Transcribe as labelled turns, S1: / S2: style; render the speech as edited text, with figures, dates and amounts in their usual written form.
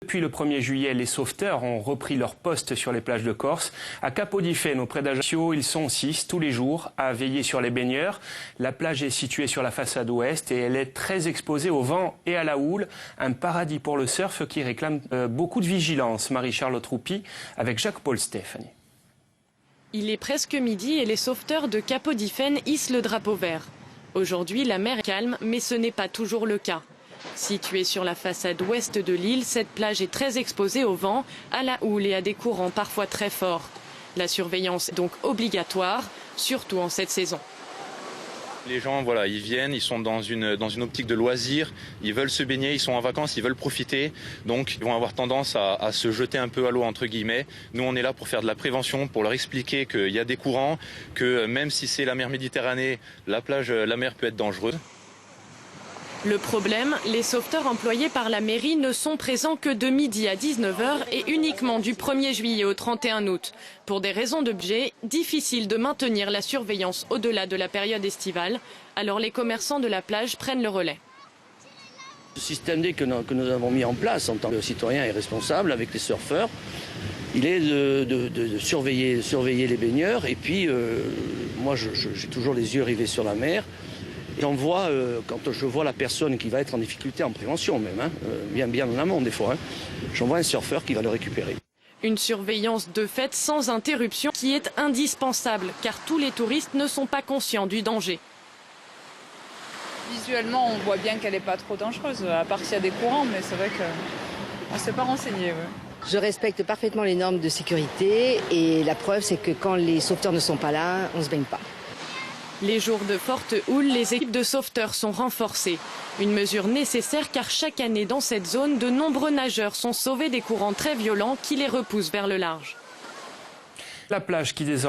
S1: Depuis le 1er juillet, les sauveteurs ont repris leur poste sur les plages de Corse. À Capodifène, auprès d'Ajaccio, ils sont 6 tous les jours à veiller sur les baigneurs. La plage est située sur la façade ouest et elle est très exposée au vent et à la houle. Un paradis pour le surf qui réclame beaucoup de vigilance. Marie-Charlotte Roupi avec Jacques-Paul Stéphanie.
S2: Il est presque midi et les sauveteurs de Capodifène hissent le drapeau vert. Aujourd'hui, la mer est calme, mais ce n'est pas toujours le cas. Située sur la façade ouest de l'île, cette plage est très exposée au vent, à la houle et à des courants parfois très forts. La surveillance est donc obligatoire, surtout en cette saison.
S3: Les gens, ils viennent, ils sont dans une optique de loisir, ils veulent se baigner, ils sont en vacances, ils veulent profiter, donc ils vont avoir tendance à se jeter un peu à l'eau entre guillemets. Nous, on est là pour faire de la prévention, pour leur expliquer qu'il y a des courants, que même si c'est la mer Méditerranée, la mer peut être dangereuse.
S2: Le problème, les sauveteurs employés par la mairie ne sont présents que de midi à 19h et uniquement du 1er juillet au 31 août. Pour des raisons de budget, difficile de maintenir la surveillance au-delà de la période estivale. Alors les commerçants de la plage prennent le relais.
S4: Le système D que nous avons mis en place en tant que citoyens et responsables avec les surfeurs, il est de surveiller les baigneurs. Et puis, moi, j'ai toujours les yeux rivés sur la mer. J'en vois, quand je vois la personne qui va être en difficulté en prévention même, bien en amont des fois, j'en vois un surfeur qui va le récupérer.
S2: Une surveillance de fait sans interruption qui est indispensable car tous les touristes ne sont pas conscients du danger.
S5: Visuellement, on voit bien qu'elle n'est pas trop dangereuse, à part s'il y a des courants, mais c'est vrai qu'on ne s'est pas renseigné. Ouais.
S6: Je respecte parfaitement les normes de sécurité et la preuve, c'est que quand les sauveteurs ne sont pas là, on ne se baigne pas.
S2: Les jours de forte houle, les équipes de sauveteurs sont renforcées. Une mesure nécessaire car chaque année dans cette zone, de nombreux nageurs sont sauvés des courants très violents qui les repoussent vers le large.
S1: La plage qui désormais